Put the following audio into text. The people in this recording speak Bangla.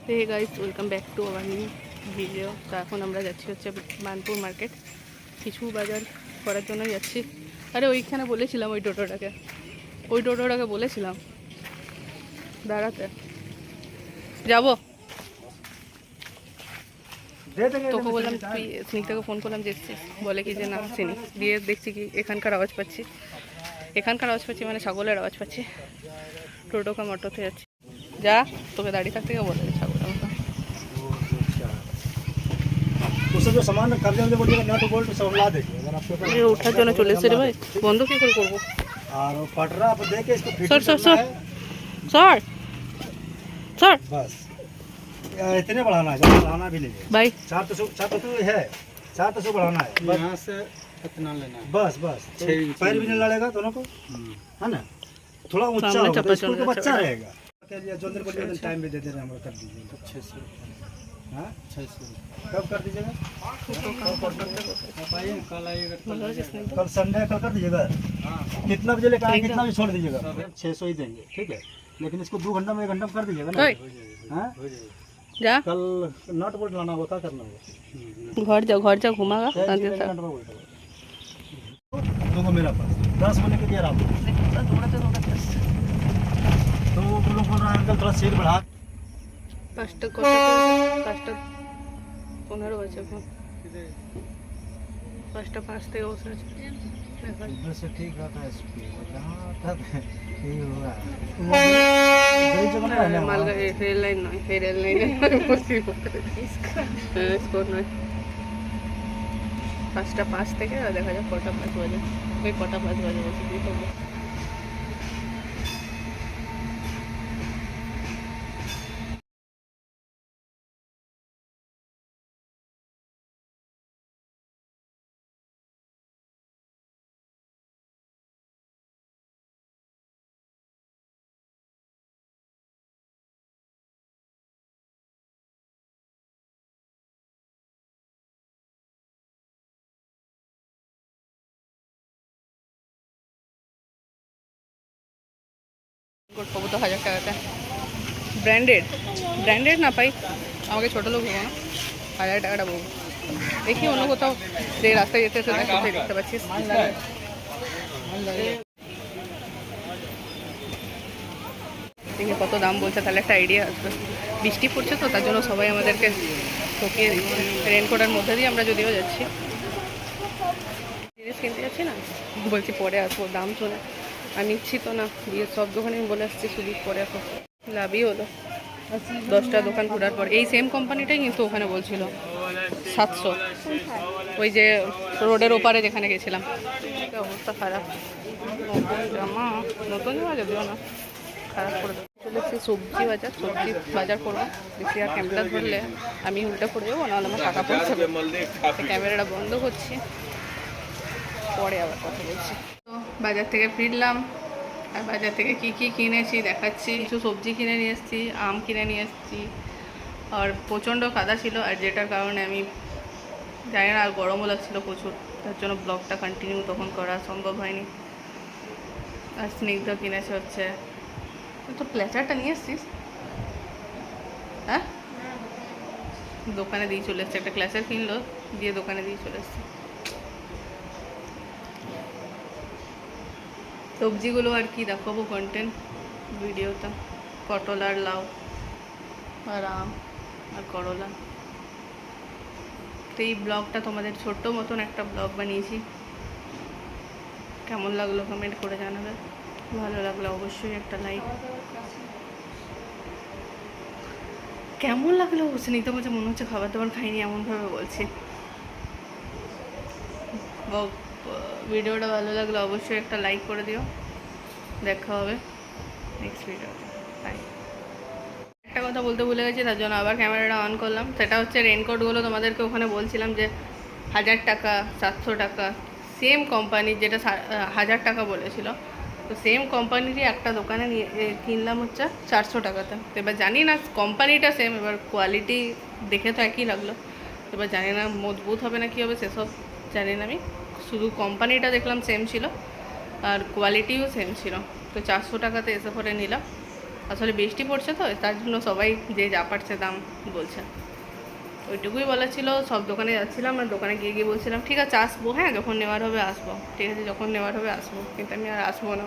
Hey guys, welcome back to our new video. তো এখন আমরা যাচ্ছি হচ্ছে বার্নপুর মার্কেট, কিছু বাজার করার জন্য যাচ্ছি। আরে ওইখানে বলেছিলাম ওই টোটোটাকে বলেছিলাম দাঁড়াতে যাবো। তোকে বললাম, তুই স্নিগ্ধাকে ফোন করলাম যে এসছিস, বলে কি যে না আসিনি। দিয়ে দেখছি কি এখানকার আওয়াজ পাচ্ছি মানে ছাগলের আওয়াজ পাচ্ছি। টোটোকে অটোতে যাচ্ছি। যা, তোকে দাঁড়িয়ে থাকতে বলে ছাগলের মতো। जो सामान कब्जे में बोलिएगा नट बोल्ट सब ला देंगे अगर आपके पास ওঠার জন্য চলে এসেছে রে ভাই, বন্ধ কি করে করবো? और वो पटरा आप देके इसको फिट सर करना है सर बस। इतने बढ़ाना है, ज़्यादा बढ़ाना भी नहीं है। भाई 4 तो है 4 तो बढ़ाना है बस। यहाँ से इतना लेना है बस तो पैर भी नहीं लड़ेगा दोनों को, है ना। थोड़ा ऊंचा होगा तो स्कूल का बच्चा रहेगा। क्या लिया जो अंदर टाइम भी दे दे रहे हैं, हम कर दीजिए 600। हाँ 600 कब कर दीजिएगा? कल संडे कल कर दीजिएगा। कितना बजे लेकर आए, कितना भी छोड़ दीजिएगा, 600 ही देंगे, ठीक है। लेकिन इसको 2 घंटा में 1 घंटा में कर दीजिएगा ना। हाँ जा, कल नट बोल्ट लाना होगा, क्या करना होगा? घर जा घुमागा। देखो मेरा पास 10 बने के दिया आप, तो वो लोग बोल रहा है अंकल थोड़ा सीट बढ़ा। 5টা 15 বাজে এখন, 5টা 5 থেকে বসে আছে। इधर से ठीक रहता है स्पीड, जहाँ तक ये हुआ মালগাড়ি রেল লাইন নয়, রেল লাইনে স্কোর নয়। 5টা 5 থেকে দেখা যাক কটা 5 বাজে, ওই কটা 5 বাজে বসে দিয়ে করবো। পাবো তো 1000 টাকাতে, ব্র্যান্ডেড না পাই, আমাকে ছোটো লোক হবো না, 1000 টাকাটা পাবো। দেখি অন্য কোথাও যে রাস্তায় যেতে যেতে কোথায় দেখতে পাচ্ছিস। দেখি কত দাম বলছে, তাহলে একটা আইডিয়া আসবে। বৃষ্টি পড়ছে তো, তার জন্য সবাই আমাদেরকে ঠকিয়ে দিচ্ছে। রেনকোটের মধ্যে দিয়ে আমরা যদিও যাচ্ছি, জিনিস কিনতে যাচ্ছি না, বলছি পরে আসবো, দাম শুনে আর নিচ্ছি তো না। দিয়ে সব দোকানে আমি বলে আসছি শুধু পরে আসো, লাভই হলো। 10টা দোকান ঘোরার পর এই সেম কোম্পানিটাই কিন্তু ওখানে বলছিল 700, ওই যে রোডের ওপারে যেখানে গেছিলাম। অবস্থা খারাপ, নতুন জামা যদিও না, খারাপ করে দেবো। চলে এসেছি সবজি বাজার করবো। বেশি আর ক্যামেরা ধরলে আমি উল্টা পড়ে যাবো, নাহলে আমার টাকা পড়ে যাবে। ক্যামেরাটা বন্ধ করছি, পরে আবার কথা বলছি। তো বাজার থেকে ফিরলাম, আর বাজার থেকে কি কি কিনেছি দেখাচ্ছি। কিছু সবজি কিনে নিয়ে এসেছি, আম কিনে নিয়ে এসেছি, আর প্রচণ্ড কাদা ছিল, আর যেটার কারণে আমি জানি না, আর গরমও লাগছিলো প্রচুর, তার জন্য ব্লগটা কন্টিনিউ তখন করা সম্ভব হয়নি। আর স্নিগ্ধ কিনেছে হচ্ছে, তো প্লেচারটা নিয়ে এসছিস? হ্যাঁ, দোকানে দিয়ে চলে এসছে, একটা ক্লাচার কিনলো, দিয়ে দোকানে দিয়ে চলে এসছে। সবজিগুলো আর কি দেখাবো কন্টেন্ট ভিডিওটা, পটল আর লাউ আর আম আর করলা। তো এই ব্লগটা তোমাদের ছোট্ট মতন একটা ব্লগ বানিয়েছি, কেমন লাগলো কমেন্ট করে জানাবে। ভালো লাগলো অবশ্যই একটা লাইক। কেমন লাগলো বুঝছি তো, বলছে মনে হচ্ছে খাবার দাবার খাইনি এমনভাবে বলছি। ভিডিওটা ভালো লাগলো অবশ্যই একটা লাইক করে দিও। দেখা হবে নেক্সট ভিডিওতে, বাই। একটা কথা বলতে ভুলে গেছি, তার জন্য আবার ক্যামেরাটা অন করলাম। সেটা হচ্ছে রেনকোটগুলো তোমাদেরকে ওখানে বলছিলাম যে 1000 টাকা 700 টাকা, সেম কোম্পানির, যেটা 1000 টাকা বলেছিল, তো সেম কোম্পানিরই একটা দোকানে নিয়ে কিনলাম হচ্ছে 400 টাকাতে। এবার জানি না কোম্পানিটা সেম, এবার কোয়ালিটি দেখে তো একই লাগলো, এবার জানি না মজবুত হবে না কী হবে সেসব জানি না। আমি শুধু কোম্পানিটা দেখলাম সেম ছিল আর কোয়ালিটিও সেম ছিল, তো 400 টাকাতে এসে পরে নিলাম। আসলে বৃষ্টি পড়ছে তো, তার জন্য সবাই যে যা পারছে দাম বলছে। ওইটুকুই বলা ছিল। সব দোকানে যাচ্ছিলাম আর দোকানে গিয়ে গিয়ে বলছিলাম ঠিক আছে আসবো, হ্যাঁ যখন নেওয়ার হবে আসবো, ঠিক আছে যখন নেওয়ার হবে আসবো, কিন্তু আমি আর আসবো না।